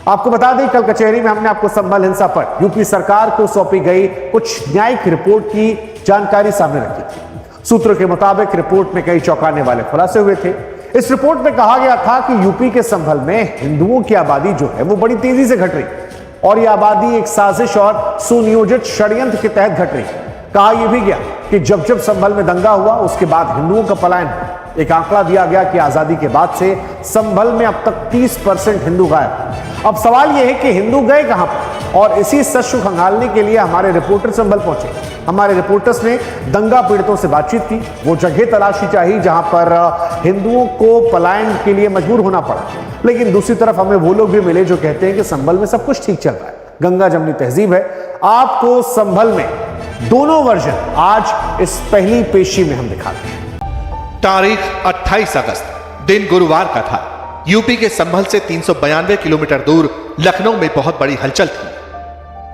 आपको बता दें, कल कचहरी में हमने आपको संभल हिंसा पर यूपी सरकार को सौंपी गई कुछ न्यायिक रिपोर्ट की जानकारी सामने रखी थी। सूत्रों के मुताबिक रिपोर्ट में कई चौंकाने वाले खुलासे हुए थे। इस रिपोर्ट में कहा गया था कि यूपी के संभल में हिंदुओं की आबादी जो है वो बड़ी तेजी से घट रही और यह आबादी एक साजिश और सुनियोजित षड्यंत्र के तहत घट रही। कहा यह भी गया कि जब जब संभल में दंगा हुआ उसके बाद हिंदुओं का पलायन हुआ। एक आंकड़ा दिया गया कि आजादी के बाद से संभल में अब तक 30% हिंदू गायब। अब सवाल यह है कि हिंदू गए कहां पर, और इसी सच को खंगालने के लिए हमारे रिपोर्टर संभल पहुंचे। हमारे रिपोर्टर्स ने दंगा पीड़ितों से बातचीत की, वो जगह तलाशी चाहिए जहां पर हिंदुओं को पलायन के लिए मजबूर होना पड़ा। लेकिन दूसरी तरफ हमें वो लोग भी मिले जो कहते हैं कि संभल में सब कुछ ठीक चल रहा है, गंगा जमनी तहजीब है। आपको संभल में दोनों वर्जन आज इस पहली पेशी में हम दिखाते हैं। तारीख 28 अगस्त, दिन गुरुवार का था। यूपी के संभल से 392 किलोमीटर दूर लखनऊ में बहुत बड़ी हलचल थी।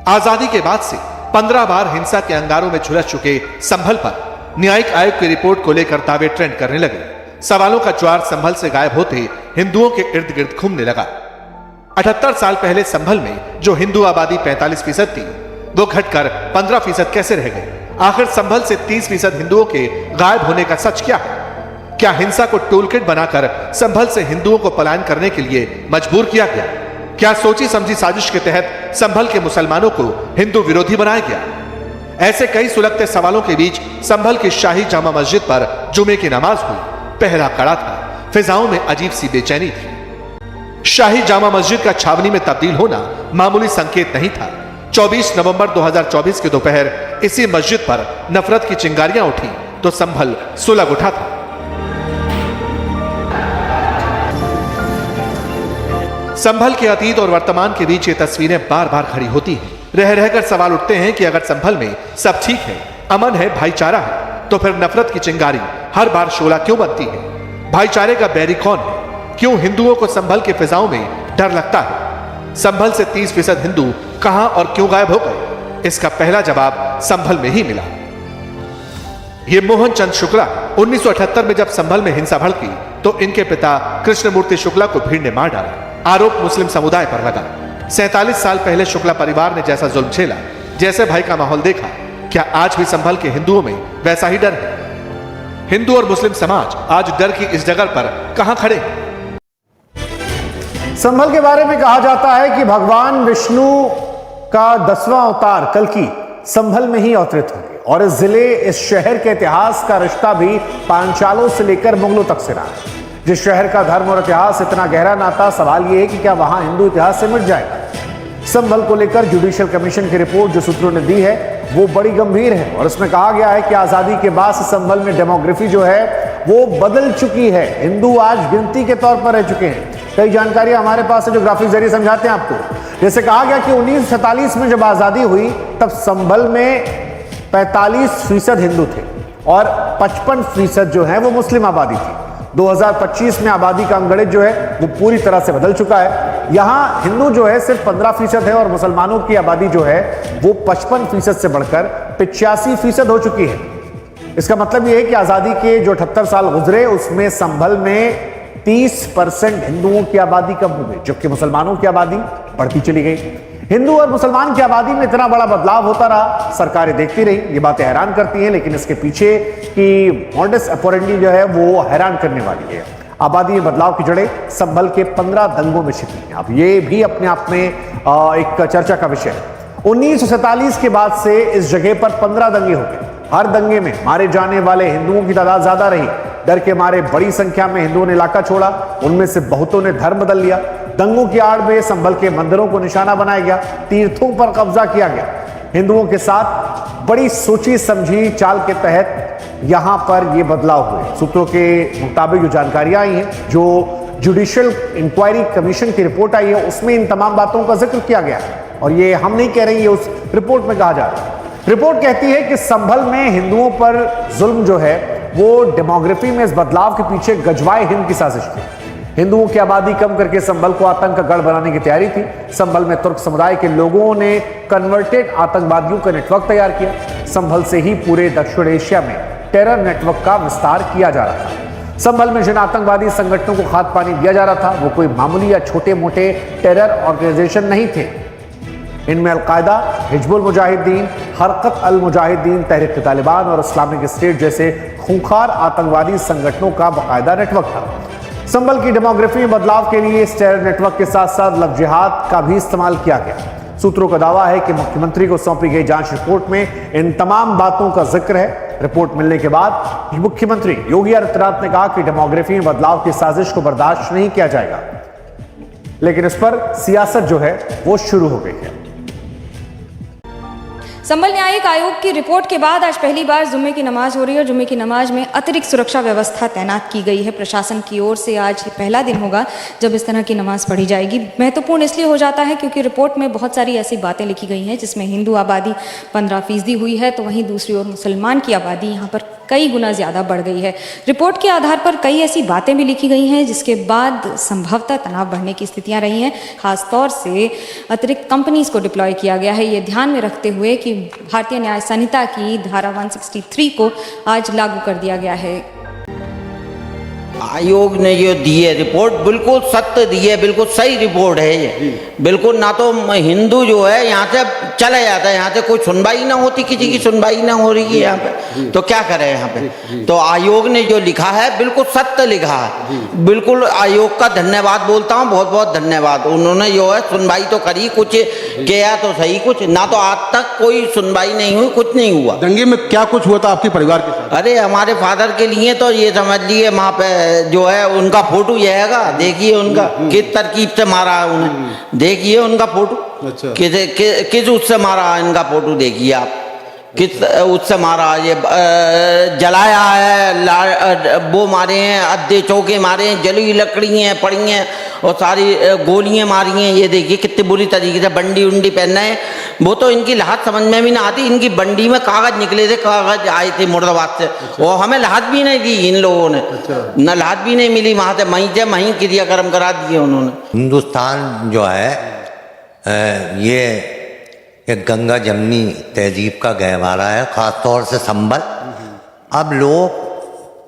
आजादी के बाद से 15 बार हिंसा के अंगारों में झुलस चुके संभल पर न्यायिक आयोग की रिपोर्ट को लेकर दावे ट्रेंड करने लगे। सवालों का ज्वार संभल से गायब होते हिंदुओं के इर्द गिर्द घूमने लगा। 78 साल पहले संभल में जो हिंदू आबादी 45% थी, वो घटकर 15% कैसे रह गई? आखिर संभल से 30% हिंदुओं के गायब होने का सच क्या है? क्या हिंसा को टूलकिट बनाकर संभल से हिंदुओं को पलायन करने के लिए मजबूर किया गया? क्या सोची समझी साजिश के तहत संभल के मुसलमानों को हिंदू विरोधी बनाया गया? ऐसे कई सुलगते सवालों के बीच संभल की शाही जामा मस्जिद पर जुमे की नमाज हुई। पहला कड़ा था, फिजाओं में अजीब सी बेचैनी थी। शाही जामा मस्जिद का छावनी में तब्दील होना मामूली संकेत नहीं था। 24 नवंबर 2024 के दोपहर इसी मस्जिद पर नफरत की चिंगारियां उठी तो संभल सुलग उठा था। संभल के अतीत और वर्तमान के बीच ये तस्वीरें बार बार खड़ी होती हैं। रह रहकर सवाल उठते हैं कि अगर संभल में सब ठीक है, अमन है, भाईचारा है, तो फिर नफरत की चिंगारी हर बार शोला क्यों बनती है? भाईचारे का बैरी कौन है? क्यों हिंदुओं को संभल के फिजाओं में डर लगता है? संभल से 30% हिंदू कहां और क्यों गायब हो गए? इसका पहला जवाब संभल में ही मिला। ये मोहन चंद शुक्ला 1978 में जब संभल में हिंसा भड़की तो इनके पिता कृष्णमूर्ति शुक्ला को भीड़ ने मार डाला। आरोप मुस्लिम समुदाय पर लगा। 47 साल पहले शुक्ला परिवार ने जैसा जुल्म झेला, जैसे भय का माहौल देखा, क्या आज भी संभल के हिंदुओं में वैसा ही डर है? हिंदू और मुस्लिम समाज आज डर की इस जगह पर कहां खड़े हैं? संभल के बारे में कहा जाता है कि भगवान विष्णु का 10वां अवतार कल्कि संभल में ही अवतरित होंगे और इस जिले, इस शहर के इतिहास का रिश्ता भी पांचालों से लेकर मुगलों तक से रहा है। जिस शहर का धर्म और इतिहास इतना गहरा नाता, सवाल यह है कि क्या वहां हिंदू इतिहास से मिट जाएगा? संभल को लेकर जुडिशियल कमीशन की रिपोर्ट जो सूत्रों ने दी है वो बड़ी गंभीर है और इसमें कहा गया है कि आजादी के बाद से संभल में डेमोग्राफी जो है वो बदल चुकी है। हिंदू आज गिनती के तौर पर रह चुके हैं। कई जानकारी हमारे पास है जो ग्राफिक जरिए समझाते हैं आपको। जैसे कहा गया कि 1947 में जब आजादी हुई तब संभल में 45% हिंदू थे और 55% जो है वो मुस्लिम आबादी थी। 2025 में आबादी का अंगणित जो है वो पूरी तरह से बदल चुका है। यहां हिंदू जो है सिर्फ 15% है और मुसलमानों की आबादी जो है वो 55% से बढ़कर 85% हो चुकी है। इसका मतलब यह है कि आजादी के जो 78 साल गुजरे उसमें संभल में 30% हिंदुओं की आबादी कम हो गई, जबकि मुसलमानों की आबादी बढ़ती चली गई। हिंदू और मुसलमान की आबादी में इतना बड़ा बदलाव होता रहा, सरकारें देखती रही, ये बातें हैरान करती हैं, लेकिन इसके पीछे की मॉडस ऑपरेंडी जो है वो हैरान करने वाली है। आबादी में बदलाव की जड़ें संभल के 15 दंगों में छिपी हैं। अब ये भी अपने आप में एक चर्चा का विषय है। 1947 के बाद से इस जगह पर 15 दंगे हो गए। हर दंगे में मारे जाने वाले हिंदुओं की तादाद ज्यादा रही। डर के मारे बड़ी संख्या में हिंदुओं ने इलाका छोड़ा, उनमें से बहुतों ने धर्म बदल लिया। दंगों की आड़ में संभल के मंदिरों को निशाना बनाया गया, तीर्थों पर कब्जा किया गया। हिंदुओं के साथ बड़ी सोची समझी चाल के तहत यहां पर यह बदलाव हुए। सूत्रों के मुताबिक जो जानकारियां आई हैं, जो जुडिशियल इंक्वायरी कमीशन की रिपोर्ट आई है, उसमें इन तमाम बातों का जिक्र किया गया और ये हम नहीं कह रहे, ये उस रिपोर्ट में कहा जा रहा है। रिपोर्ट कहती है कि संभल में हिंदुओं पर जुल्म जो है वो डेमोग्राफी में इस बदलाव के पीछे गजवाए हिंद की साजिश थी। हिंदुओं की आबादी कम करके संभल को आतंक का गढ़ बनाने की तैयारी थी। संभल में तुर्क समुदाय के लोगों ने कन्वर्टेड आतंकवादियों का नेटवर्क तैयार किया। संभल से ही पूरे दक्षिण एशिया में टेरर नेटवर्क का विस्तार किया जा रहा था। संभल में जिन आतंकवादी संगठनों को खाद पानी दिया जा रहा था वो कोई मामूली या छोटे मोटे टेरर ऑर्गेनाइजेशन नहीं थे। इनमें अलकायदा, हिजबुल मुजाहिदीन, हरकत अल मुजाहिदीन, तहरीक तालिबान और इस्लामिक स्टेट जैसे खूंखार आतंकवादी संगठनों का बाकायदा नेटवर्क था। संभल की डेमोग्राफी में बदलाव के लिए इस टेरर नेटवर्क के साथ साथ लव जिहाद का भी इस्तेमाल किया गया। सूत्रों का दावा है कि मुख्यमंत्री को सौंपी गई जांच रिपोर्ट में इन तमाम बातों का जिक्र है। रिपोर्ट मिलने के बाद मुख्यमंत्री योगी आदित्यनाथ ने कहा कि डेमोग्राफी में बदलाव की साजिश को बर्दाश्त नहीं किया जाएगा, लेकिन इस पर सियासत जो है वो शुरू हो गई है। संभल न्यायिक आयोग की रिपोर्ट के बाद आज पहली बार जुम्मे की नमाज हो रही है और जुम्मे की नमाज में अतिरिक्त सुरक्षा व्यवस्था तैनात की गई है प्रशासन की ओर से। आज पहला दिन होगा जब इस तरह की नमाज पढ़ी जाएगी। महत्वपूर्ण इसलिए हो जाता है क्योंकि रिपोर्ट में बहुत सारी ऐसी बातें लिखी गई हैं जिसमें हिंदू आबादी 15% हुई है, तो वहीं दूसरी ओर मुसलमान की आबादी यहाँ पर कई गुना ज़्यादा बढ़ गई है। रिपोर्ट के आधार पर कई ऐसी बातें भी लिखी गई हैं जिसके बाद संभवतः तनाव बढ़ने की स्थितियां रही हैं। खासतौर से अतिरिक्त कंपनीज को डिप्लॉय किया गया है, ये ध्यान में रखते हुए कि भारतीय न्याय संहिता की धारा 163 को आज लागू कर दिया गया है। आयोग ने जो दी है रिपोर्ट बिल्कुल सत्य दी है, बिल्कुल सही रिपोर्ट है ये। बिल्कुल ना तो हिंदू जो है यहाँ से चला जाता है, यहाँ से कोई सुनवाई ना होती, किसी की सुनवाई ना हो रही है यहाँ पे, तो क्या करें यहाँ पे। तो आयोग ने जो लिखा है बिल्कुल सत्य लिखा है। बिल्कुल आयोग का धन्यवाद बोलता हूँ, बहुत बहुत धन्यवाद। उन्होंने जो है सुनवाई तो करी, कुछ किया तो सही, कुछ ना तो आज तक कोई सुनवाई नहीं हुई, कुछ नहीं हुआ। दंगे में क्या कुछ हुआ था आपके परिवार के साथ? अरे हमारे फादर के लिए तो ये समझ लिए वहाँ पे जो है उनका फोटो ये हैगा, देखिए उनका किस तरकीब से मारा है उन्हें, देखिए उनका फोटो। अच्छा। किस उससे मारा है इनका फोटो देखिए आप, किस उससे मारा, ये जलाया है, वो मारे हैं, अद्धे चौके मारे हैं, जली हुई लकड़ी हैं पड़ी हैं और सारी गोलियां मारी हैं। ये देखिए कितनी बुरी तरीके से बंडी उंडी पहनना है। वो तो इनकी लाहत समझ में भी ना आती, इनकी बंडी में कागज निकले थे, कागज आए थे मुर्दाबाद से। अच्छा। और हमें लाहत भी नहीं दी इन लोगों ने। अच्छा। न लाहत भी नहीं मिली वहाँ से, वहीं क्रियाक्रम करा दिए उन्होंने। हिंदुस्तान जो है ये एक गंगा जमनी तहजीब का गहवारा है, ख़ासतौर से संभल। अब लोग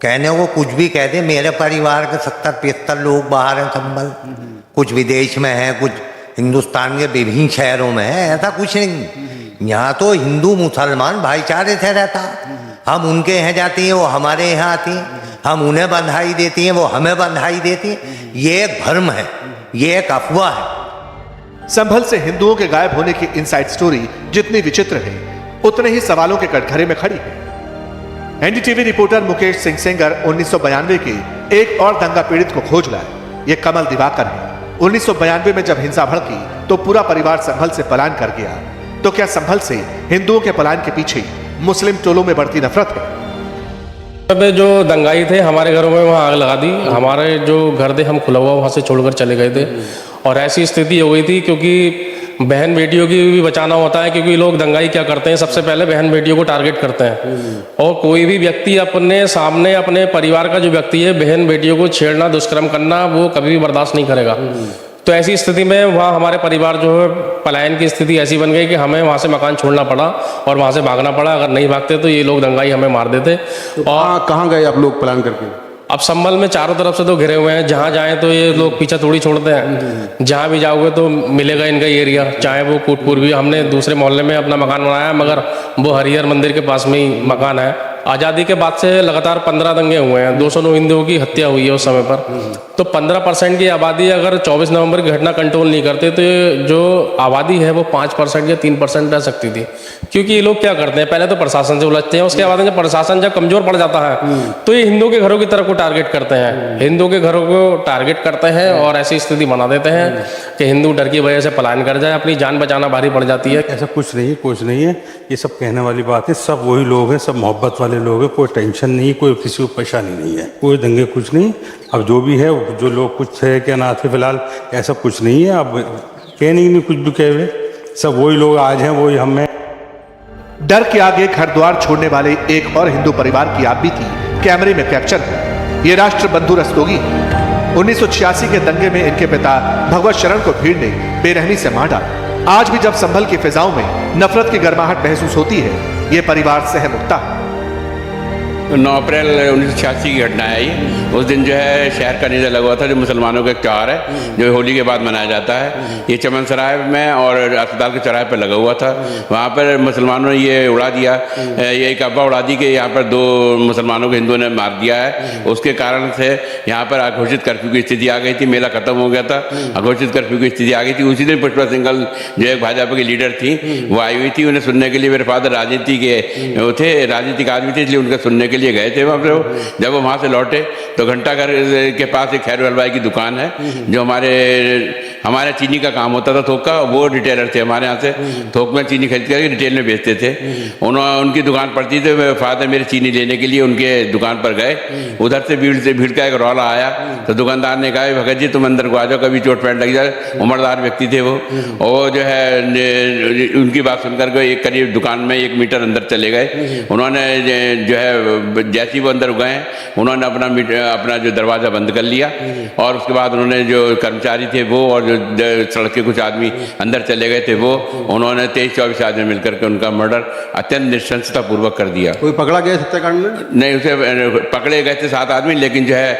कहने को कुछ भी कहते, मेरे परिवार के 70-75 लोग बाहर हैं संभल, कुछ विदेश में हैं, कुछ हिंदुस्तान के विभिन्न शहरों में है। ऐसा कुछ नहीं, यहाँ तो हिंदू मुसलमान भाईचारे से रहता। हम उनके यहाँ जाते हैं, वो हमारे यहाँ आती हैं, हम उन्हें बधाई देती हैं, वो हमें बधाई देती हैं। ये एक भ्रम है, ये एक अफवाह है। संभल से हिंदुओं के गायब होने की इनसाइड स्टोरी जितनी विचित्र है उतने ही सवालों के कटघरे में खड़ी है। एनडीटीवी रिपोर्टर मुकेश सिंह सेंगर 1992 के एक और दंगा पीड़ित को खोज लाए। ये कमल दिवाकर है। 1992 में जब हिंसा भड़की तो पूरा परिवार संभल से पलायन कर गया। तो क्या संभल से हिंदुओं के पलायन के पीछे मुस्लिम टोलों में बढ़ती नफरत है? जो दंगाई थे हमारे घरों में वहाँ आग लगा दी। हमारे जो घर थे हम खुला हुआ वहाँ से छोड़कर चले गए थे और ऐसी स्थिति हो गई थी क्योंकि बहन बेटियों की भी बचाना होता है, क्योंकि लोग दंगाई क्या करते हैं, सबसे पहले बहन बेटियों को टारगेट करते हैं। और कोई भी व्यक्ति अपने सामने अपने परिवार का जो व्यक्ति है बहन बेटियों को छेड़ना, दुष्कर्म करना, वो कभी भी बर्दाश्त नहीं करेगा। तो ऐसी स्थिति में वहाँ हमारे परिवार जो है पलायन की स्थिति ऐसी बन गई कि हमें वहाँ से मकान छोड़ना पड़ा और वहाँ से भागना पड़ा। अगर नहीं भागते तो ये लोग दंगाई हमें मार देते। तो और कहाँ गए आप लोग पलायन करके? अब संभल में चारों तरफ से तो घिरे हुए हैं, जहाँ जाएं तो ये लोग पीछा थोड़ी छोड़ते हैं। जहाँ भी जाओगे तो मिलेगा इनका एरिया, चाहे वो कूटपुर भी। हमने दूसरे मोहल्ले में अपना मकान बनाया मगर वो हरिहर मंदिर के पास में ही मकान है। आज़ादी के बाद से लगातार 15 दंगे हुए हैं, 209 हिंदुओं की हत्या हुई है उस समय पर। तो 15% की आबादी अगर 24 नवंबर की घटना कंट्रोल नहीं करते तो जो आबादी है वो 5% या 3% रह सकती थी। क्योंकि ये लोग क्या करते हैं, पहले तो प्रशासन से उलझते हैं, उसके बाद जब प्रशासन जब कमजोर पड़ जाता है तो ये हिंदुओं के घरों की तरफ को टारगेट करते हैं, हिंदुओं के घरों को टारगेट करते हैं और ऐसी स्थिति बना देते हैं कि हिंदू डर की वजह से पलायन कर जाए, अपनी जान बचाना भारी पड़ जाती है। ऐसा कुछ नहीं, कुछ नहीं है, ये सब कहने वाली बात है। सब वही लोग हैं, सब मोहब्बत वाले लोग हैं, कोई टेंशन नहीं, कोई किसी को परेशानी नहीं है, कोई दंगे कुछ नहीं। अब जो भी है, जो लोग कुछ है क्या ना थे फिलहाल, ऐसा कुछ नहीं है। अब कहने नहीं कुछ भी कहे हुए, सब वही लोग आज हैं, वही हमें। डर के आगे घर द्वार छोड़ने वाले एक और हिंदू परिवार की आप भी थी कैमरे में कैप्चर हुई। ये राष्ट्रबंधु रस्तोगी 1986 के दंगे में इनके पिता भगवत शरण को भीड़ ने बेरहमी से मार डाला। आज भी जब संभल की फिजाओं में नफरत की गर्माहट महसूस होती है, ये परिवार सहम उठता है। 9 अप्रैल 1986 की घटना है ये। उस दिन जो है शहर का निजा लगा हुआ था, जो मुसलमानों का एक त्यौहार है जो होली के बाद मनाया जाता है। ये चमन सराय में और अस्पताल के चौराहे पर लगा हुआ था। वहाँ पर मुसलमानों ने ये उड़ा दिया, ये एक अफवाह उड़ा दी कि यहाँ पर 2 मुसलमानों को हिंदुओं ने मार दिया है। उसके कारण से यहाँ पर अघोषित कर्फ्यू की स्थिति आ गई थी। मेला खत्म हो गया था, अघोषित कर्फ्यू की स्थिति आ गई थी। उसी दिन पुष्पा सिंघल जो एक भाजपा की लीडर थी वो आई हुई थी। उन्हें सुनने के लिए, मेरे फादर राजनीति के थे, राजनीतिक आदमी थे, इसलिए उनका सुनने के लिए गए थे वहाँ पर। जब वो वहाँ से लौटे तो घंटाघर के पास एक खैर हलवाई की दुकान है, जो हमारे चीनी का काम होता था, थोक का। वो रिटेलर थे हमारे यहाँ से, थोक में चीनी खरीद करके रिटेल में बेचते थे। उनकी दुकान पड़ती थी। मेरे फादर मेरे चीनी लेने के लिए उनके दुकान पर गए। उधर से भीड़ का एक रौला आया तो दुकानदार ने कहा, भगत जी तुम अंदर को आ जाओ, कभी चोट पैंट लग जाए। उम्रदार व्यक्ति थे वो। और जो है उनकी बात सुनकर के एक करीब दुकान में 1 मीटर अंदर चले गए। उन्होंने जो है जैसे वो अंदर गए, उन्होंने अपना जो दरवाज़ा बंद कर लिया। और उसके बाद उन्होंने जो कर्मचारी थे वो और जो सड़क के कुछ आदमी अंदर चले गए थे वो, उन्होंने 23-24 आदमी मिलकर के उनका मर्डर अत्यंत निशंसतापूर्वक कर दिया। कोई पकड़ा गया हत्याकांड में? नहीं, उसे पकड़े गए थे 7 आदमी, लेकिन जो है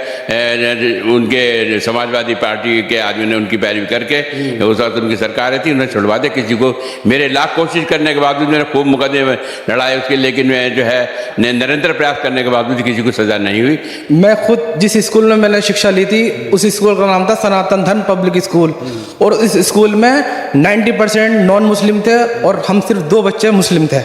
उनके समाजवादी पार्टी के आदमी ने उनकी पैरवी करके, उस वक्त उनकी सरकार थी, उन्हें छुड़वा दे। किसी को मेरे लाख कोशिश करने के बावजूद, मैंने खूब मुकदमे लड़ाए उसके, लेकिन जो है निरंतर प्रयास करने के बावजूद किसी को सजा नहीं हुई। मैं खुद जिस स्कूल में मैंने शिक्षा ली थी, उस स्कूल का नाम था सनातन धर्म पब्लिक स्कूल। और इस स्कूल में 90% नॉन मुस्लिम थे और हम सिर्फ 2 बच्चे मुस्लिम थे।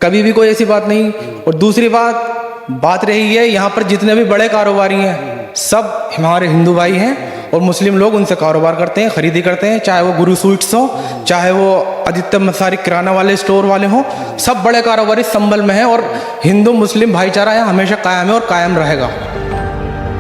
कभी भी कोई ऐसी बात नहीं। और दूसरी बात रही है, यहाँ पर जितने भी बड़े कारोबारी हैं सब हमारे हिंदू भाई हैं और मुस्लिम लोग उनसे कारोबार करते हैं, खरीदी करते हैं। चाहे वो गुरु स्वीट्स हो, चाहे वो आदित्य मसारी किराना वाले स्टोर वाले हों, सब बड़े कारोबारी संभल में हैं। और हिंदू मुस्लिम भाईचारा यहाँ हमेशा कायम है और कायम रहेगा।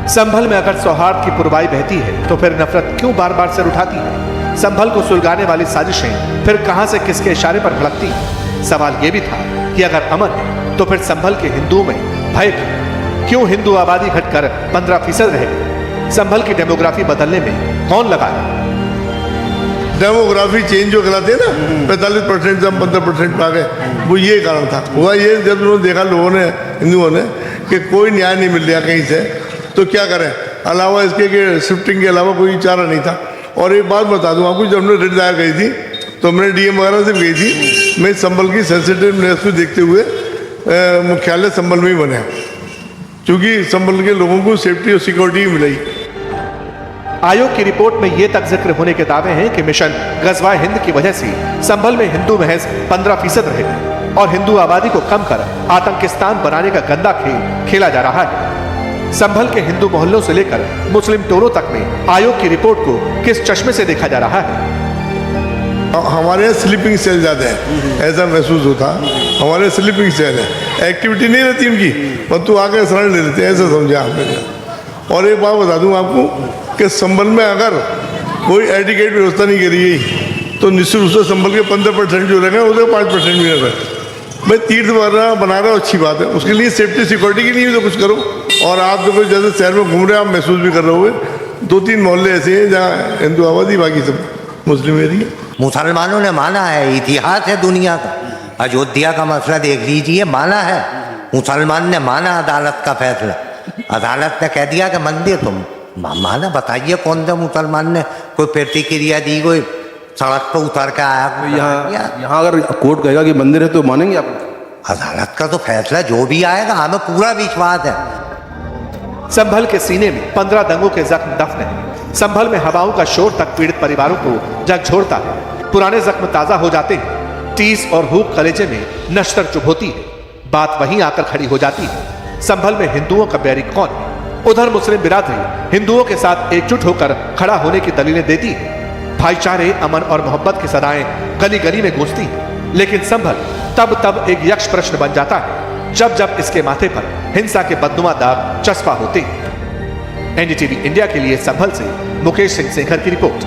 संभल में अगर सौहार्द की पुरवाई बहती है तो फिर नफरत क्यों बार बार सिर उठाती है? संभल को सुलगाने वाली साजिशें फिर कहां से किसके इशारे पर भड़कती हैं? सवाल यह भी था कि अगर अमन है तो फिर संभल के हिंदुओं में भय क्यों? हिंदू आबादी घटकर 15% रह गई। संभल की डेमोग्राफी बदलने में कौन लगा है? डेमोग्राफी चेंज जो कराते हैं ना, 45% से हम 15% पे आ गए, वो ये कारण था। हुआ ये, जब उन्होंने देखा लोगों ने, हिंदुओं ने, कि कोई न्याय नहीं मिल रहा कहीं से, तो क्या करें, अलावा इसके कि शिफ्टिंग के अलावा कोई चारा नहीं था। और एक बात बता दूं आपको, जब हमने रिट दायर करी थी तो मैंने डीएम वगैरह से गई थी। मैं संभल की सेंसिटिवनेस को देखते हुए मुख्यालय संभल में ही बने, क्योंकि संभल के लोगों को सेफ्टी और सिक्योरिटी मिली। आयोग की रिपोर्ट में यह तक जिक्र होने के दावे हैं कि मिशन गजवा हिंद की वजह से संभल में हिंदू महज 15% रहे और हिंदू आबादी को कम कर आतंकिस्तान बनाने का गंदा खेल खेला जा रहा है। संभल के हिंदू मोहल्लों से लेकर मुस्लिम टोलों तक में आयोग की रिपोर्ट को किस चश्मे से देखा जा रहा है? हमारे यहाँ स्लीपिंग सेल ज़्यादा है, ऐसा महसूस होता। हमारे स्लीपिंग सेल है, एक्टिविटी नहीं रहती उनकी, पर तू आकर शरण ले लेते हैं, ऐसा समझा आपने। और एक बात बता दूं आपको कि संभल में अगर कोई एडिकेट व्यवस्था नहीं करी गई तो निश्चित रूप से संभल के 15% जो रहेंगे उसके 5% भी रहे। भाई तीर्थ बना रहा हो, अच्छी बात है, उसके लिए सेफ्टी सिक्योरिटी के लिए तो कुछ करो। और आप देखो जैसे शहर में घूम रहे हैं, आप महसूस भी कर रहे होंगे, 2-3 मोहल्ले ऐसे हैं जहाँ हिंदू आबादी, बाकी सब मुस्लिम एरिया। मुसलमानों ने माना है, इतिहास है दुनिया का। अयोध्या का मसला देख लीजिए, माना है, मुसलमान ने माना अदालत का फैसला। अदालत ने कह दिया कि मंदिर तुम माना। बताइए कौन सा मुसलमान ने कोई प्रतिक्रिया दी, कोई सड़क पर उतर के आया? यहाँ अगर कोर्ट कहेगा कि मंदिर है तो मानेंगे आप? अदालत का तो फैसला जो भी आएगा, हमें पूरा विश्वास है। संभल के सीने में 15 दंगों के जख्म दफन है। संभल में हवाओं का शोर तक पीड़ित परिवारों को झकझोरता है। पुराने जख्म ताजा हो जाते हैं, टीस और हुक कलेजे में नश्तर चुभ होती है। बात वहीं आकर खड़ी हो जाती है, संभल में हिंदुओं का बैरी कौन है? उधर मुस्लिम बिरादरी हिंदुओं के साथ एकजुट होकर खड़ा होने की दलीलें देती है। भाईचारे, अमन और मोहब्बत की सदाएं गली गली में गूंजती हैं। लेकिन संभल तब एक यक्ष प्रश्न बन जाता है जब इसके माथे पर हिंसा के बदनुमा दाग चस्पा होते हैं। एनडीटीवी इंडिया के लिए संभल से मुकेश सिंह सेंगर की रिपोर्ट।